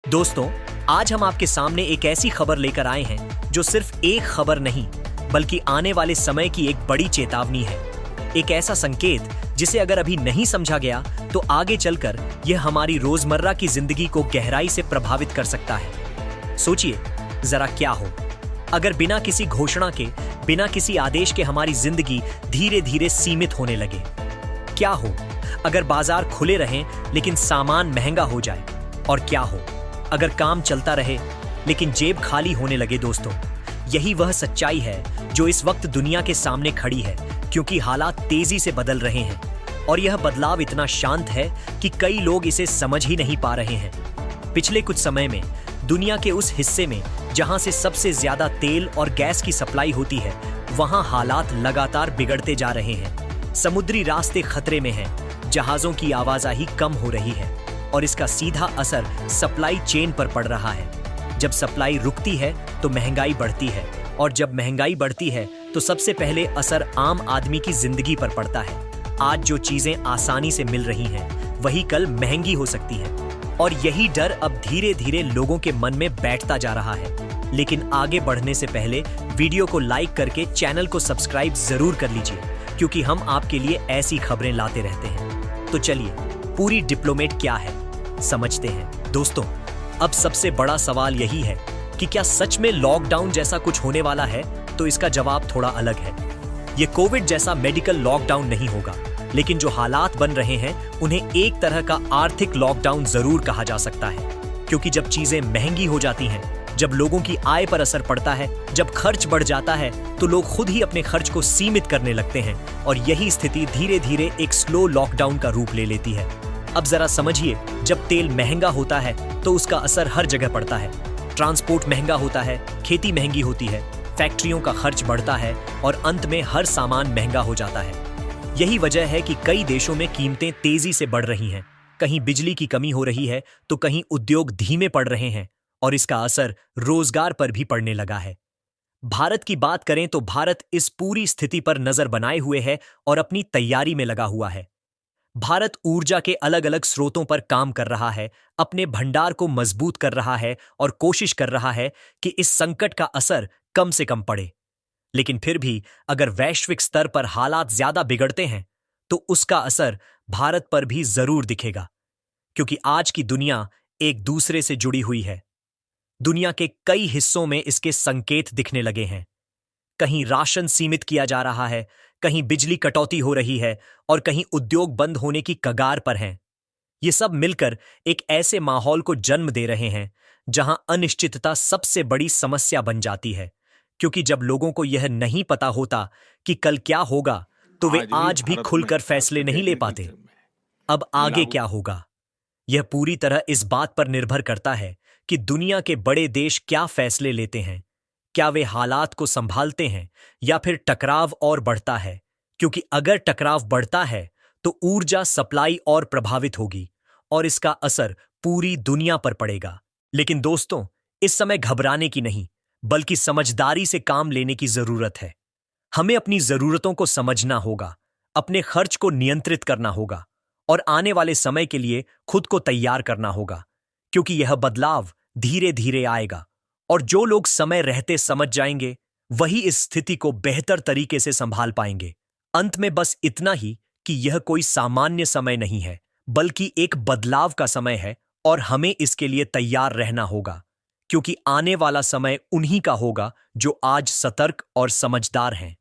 दोस्तों, आज हम आपके सामने एक ऐसी खबर लेकर आए हैं जो सिर्फ एक खबर नहीं बल्कि आने वाले समय की एक बड़ी चेतावनी है। एक ऐसा संकेत जिसे अगर अभी नहीं समझा गया तो आगे चलकर यह हमारी रोजमर्रा की जिंदगी को गहराई से प्रभावित कर सकता है। सोचिए जरा क्या हो अगर बिना किसी घोषणा के, बिना किसी आदेश के हमारी जिंदगी धीरे धीरे सीमित होने लगे। क्या हो अगर बाजार खुले रहें लेकिन सामान महंगा हो जाए। और क्या हो अगर काम चलता रहे लेकिन जेब खाली होने लगे। दोस्तों, यही वह सच्चाई है जो इस वक्त दुनिया के सामने खड़ी है, क्योंकि हालात तेजी से बदल रहे हैं और यह बदलाव इतना शांत है कि कई लोग इसे समझ ही नहीं पा रहे हैं। पिछले कुछ समय में दुनिया के उस हिस्से में जहां से सबसे ज्यादा तेल और गैस की सप्लाई होती है, वहां हालात लगातार बिगड़ते जा रहे हैं। समुद्री रास्ते खतरे में हैं, जहाजों की आवाजाही कम हो रही है और इसका सीधा असर सप्लाई चेन पर पड़ रहा है। जब सप्लाई रुकती है तो महंगाई बढ़ती है और जब महंगाई बढ़ती है तो सबसे पहले असर आम आदमी की जिंदगी पर पड़ता है। आज जो चीजें आसानी से मिल रही हैं, वही कल महंगी हो सकती है और यही डर अब धीरे धीरे लोगों के मन में बैठता जा रहा है। लेकिन आगे बढ़ने से पहले वीडियो को लाइक करके चैनल को सब्सक्राइब जरूर कर लीजिए, क्योंकि हम आपके लिए ऐसी खबरें लाते रहते हैं। तो चलिए पूरी डिप्लोमेट क्या है समझते हैं। दोस्तों, अब सबसे बड़ा सवाल यही है कि क्या सच में लॉकडाउन जैसा कुछ होने वाला है। तो इसका जवाब थोड़ा अलग है। ये कोविड जैसा मेडिकल लॉकडाउन नहीं होगा, लेकिन जो हालात बन रहे हैं उन्हें एक तरह का आर्थिक लॉकडाउन जरूर कहा जा सकता है। क्योंकि जब चीजें महंगी हो जाती हैं, जब लोगों की आय पर असर पड़ता है, जब खर्च बढ़ जाता है, तो लोग खुद ही अपने खर्च को सीमित करने लगते हैं और यही स्थिति धीरे धीरे एक स्लो लॉकडाउन का रूप ले लेती है। अब जरा समझिए, जब तेल महंगा होता है तो उसका असर हर जगह पड़ता है। ट्रांसपोर्ट महंगा होता है, खेती महंगी होती है, फैक्ट्रियों का खर्च बढ़ता है और अंत में हर सामान महंगा हो जाता है। यही वजह है कि कई देशों में कीमतें तेजी से बढ़ रही हैं। कहीं बिजली की कमी हो रही है तो कहीं उद्योग धीमे पड़ रहे हैं और इसका असर रोजगार पर भी पड़ने लगा है। भारत की बात करें तो भारत इस पूरी स्थिति पर नजर बनाए हुए है और अपनी तैयारी में लगा हुआ है। भारत ऊर्जा के अलग अलग स्रोतों पर काम कर रहा है, अपने भंडार को मजबूत कर रहा है और कोशिश कर रहा है कि इस संकट का असर कम से कम पड़े। लेकिन फिर भी अगर वैश्विक स्तर पर हालात ज्यादा बिगड़ते हैं तो उसका असर भारत पर भी जरूर दिखेगा, क्योंकि आज की दुनिया एक दूसरे से जुड़ी हुई है। दुनिया के कई हिस्सों में इसके संकेत दिखने लगे हैं। कहीं राशन सीमित किया जा रहा है, कहीं बिजली कटौती हो रही है और कहीं उद्योग बंद होने की कगार पर हैं। ये सब मिलकर एक ऐसे माहौल को जन्म दे रहे हैं जहां अनिश्चितता सबसे बड़ी समस्या बन जाती है। क्योंकि जब लोगों को यह नहीं पता होता कि कल क्या होगा, तो वे आज भी आज भी भारत में खुलकर फैसले नहीं ले पाते। राजनीतिक में अब आगे लागू क्या होगा, यह पूरी तरह इस बात पर निर्भर करता है कि दुनिया के बड़े देश क्या फैसले लेते हैं। क्या वे हालात को संभालते हैं या फिर टकराव और बढ़ता है। क्योंकि अगर टकराव बढ़ता है तो ऊर्जा सप्लाई और प्रभावित होगी और इसका असर पूरी दुनिया पर पड़ेगा। लेकिन दोस्तों, इस समय घबराने की नहीं बल्कि समझदारी से काम लेने की जरूरत है। हमें अपनी जरूरतों को समझना होगा, अपने खर्च को नियंत्रित करना होगा और आने वाले समय के लिए खुद को तैयार करना होगा, क्योंकि यह बदलाव धीरे धीरे आएगा और जो लोग समय रहते समझ जाएंगे वही इस स्थिति को बेहतर तरीके से संभाल पाएंगे। अंत में बस इतना ही कि यह कोई सामान्य समय नहीं है बल्कि एक बदलाव का समय है और हमें इसके लिए तैयार रहना होगा, क्योंकि आने वाला समय उन्हीं का होगा जो आज सतर्क और समझदार हैं।